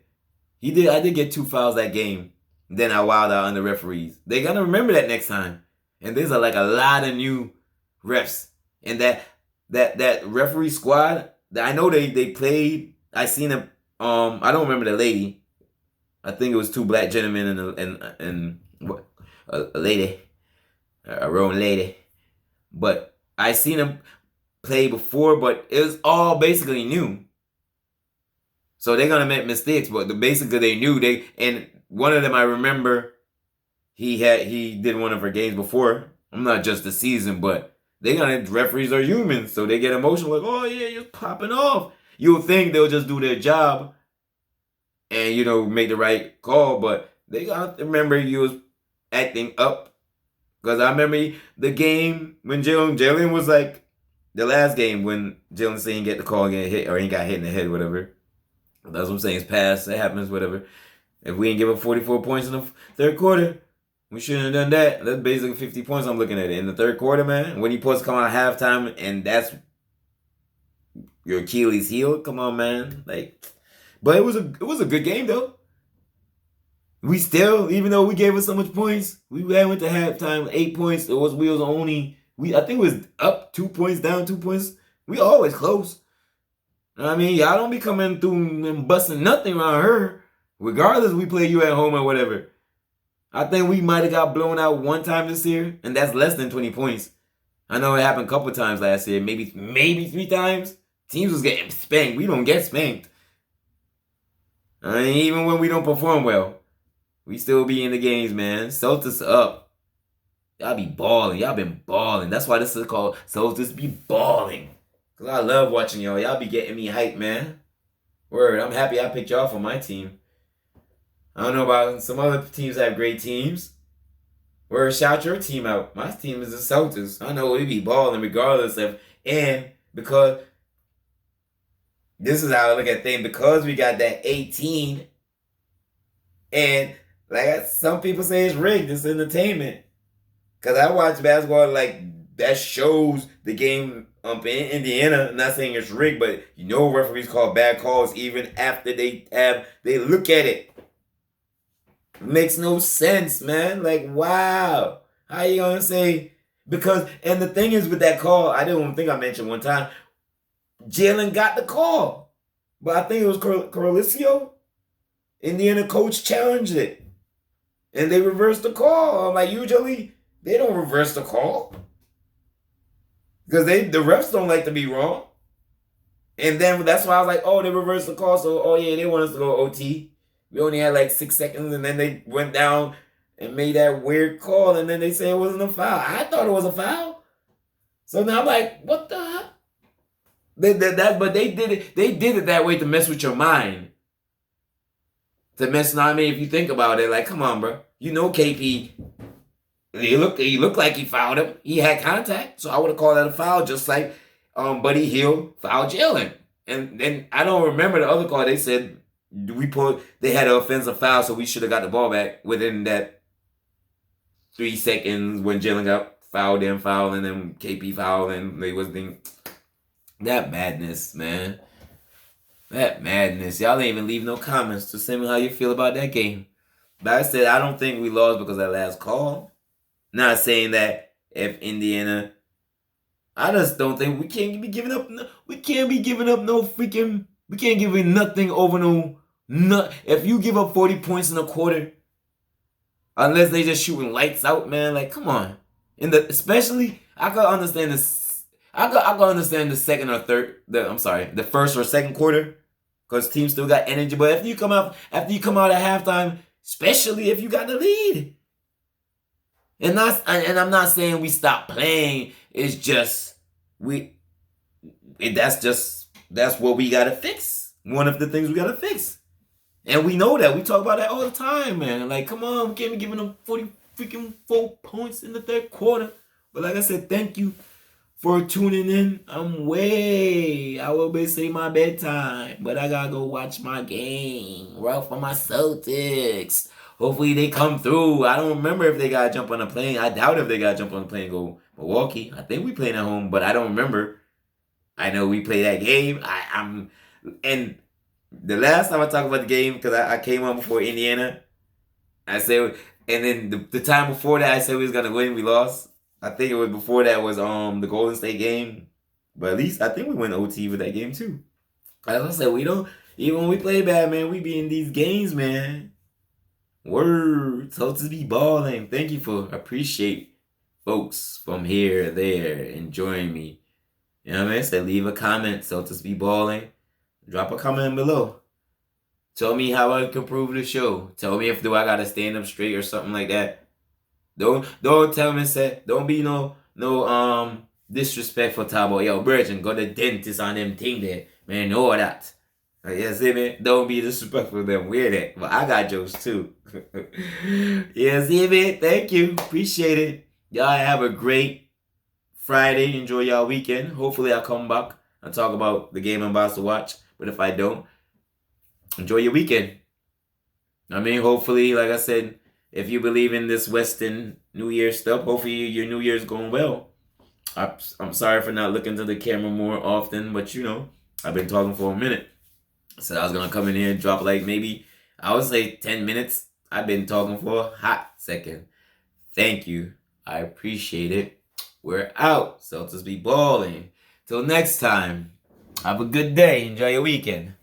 he did. I did get 2 fouls that game. Then I wowed out on the referees. They gotta remember that next time. And there's like a lot of new refs, and that referee squad. I know they played. I seen them. I don't remember the lady. I think it was 2 black gentlemen and a lady, a grown lady. But I seen them play before, but it was all basically new. So they're gonna make mistakes, but basically they knew and one of them I remember he did one of her games before. I'm not just the season, but referees are humans, so they get emotional, like, oh yeah, you're popping off. You'll think they'll just do their job and make the right call, but they gotta remember you was acting up. Because I remember the game when Jalen was like, the last game when Jalen said he didn't get the call and get hit, or he got hit in the head, whatever. That's what I'm saying. It's past. It happens, whatever. If we didn't give up 44 points in the third quarter, we shouldn't have done that. That's basically 50 points I'm looking at it. In the third quarter, man, when you supposed to come out at halftime and that's your Achilles heel, come on, man. But it was a good game, though. We still, even though we gave us so much points, we went to halftime 8 points. We was only, I think it was up 2 points, down 2 points. We always close. I mean, y'all don't be coming through and busting nothing around her. Regardless, we play you at home or whatever. I think we might have got blown out one time this year, and that's less than 20 points. I know it happened a couple times last year, maybe 3 times. Teams was getting spanked. We don't get spanked. I mean, even when we don't perform well, we still be in the games, man. Celtics up. Y'all be balling. Y'all been balling. That's why this is called Celtics be balling. Because I love watching y'all. Y'all be getting me hyped, man. Word. I'm happy I picked y'all for my team. I don't know about some other teams that have great teams. Word, shout your team out. My team is the Celtics. I know we be balling regardless of, and because this is how I look at things, because we got that 18, and like some people say it's rigged, it's entertainment. Because I watch basketball like that shows the game in Indiana. I'm not saying it's rigged, but referees call bad calls even after they look at it. Makes no sense, man. Like, wow. How you gonna say? Because, and the thing is with that call, I didn't think I mentioned one time, Jalen got the call. But I think it was Corlicio. Indiana coach challenged it. And they reversed the call. I'm like, usually they don't reverse the call. Because the refs don't like to be wrong. And then that's why I was like, oh, they reversed the call. So, oh yeah, they want us to go OT. We only had like 6 seconds, and then they went down and made that weird call, and then they say it wasn't a foul. I thought it was a foul. So now I'm like, what the hell? But they did it. They did it that way to mess with your mind. To mess. I mean, if you think about it, like, come on, bro. KP. He looked like he fouled him. He had contact, so I would have called that a foul, just like Buddy Hield fouled Jalen. And then I don't remember the other call. They said they had an offensive foul, so we should have got the ball back within that 3 seconds when Jalen got fouling them, KP fouling. They was being that madness, man. That madness. Y'all ain't even leave no comments to say me how you feel about that game. But I said I don't think we lost because of that last call. Not saying that if Indiana, I just don't think we can't be giving up. We can't be giving up no freaking. We can't give it nothing over no. If you give up 40 points in a quarter, unless they just shooting lights out, man. Like, come on. Especially I can understand this. I can understand the second or third. The first or second quarter, because teams still got energy. But if you come out after you come out at halftime, especially if you got the lead, and I'm not saying we stop playing. It's just that's what we gotta fix. One of the things we gotta fix. And we know that. We talk about that all the time, man. Like, come on, we can't be giving them 40 freaking 4 points in the third quarter. But like I said, thank you for tuning in. I will be saying my bedtime, but I gotta go watch my game. Rough for my Celtics. Hopefully they come through. I don't remember if they gotta jump on a plane. I doubt if they gotta jump on a plane and go Milwaukee. I think we playing at home, but I don't remember. I know we play that game. And the last time I talked about the game, because I came on before Indiana, I said, and then the time before that, I said we was gonna win. We lost. I think it was before that was the Golden State game, but at least I think we went OT with that game too. As I said, we don't even when we play bad, man. We be in these games, man. Word, Celtics be balling. Thank you for appreciate folks from here, there, enjoying me. You know what I mean? Say leave a comment. Celtics be balling. Drop a comment below. Tell me how I can improve the show. Tell me if I gotta stand up straight or something like that. Don't tell me don't be no disrespectful talk about yo virgin go to dentist on them thing there. Man, know that. You see me? Don't be disrespectful to them. Weird it. But I got jokes too. You see me? Thank you. Appreciate it. Y'all have a great Friday. Enjoy y'all weekend. Hopefully I'll come back and talk about the game I'm about to watch. But if I don't, enjoy your weekend. I mean, hopefully, like I said, if you believe in this Western New Year stuff, hopefully your New Year's going well. I'm sorry for not looking to the camera more often, but you know, I've been talking for a minute. So I was going to come in here and drop like maybe, I would say 10 minutes. I've been talking for a hot second. Thank you. I appreciate it. We're out. Celtics be balling. Till next time. Have a good day. Enjoy your weekend.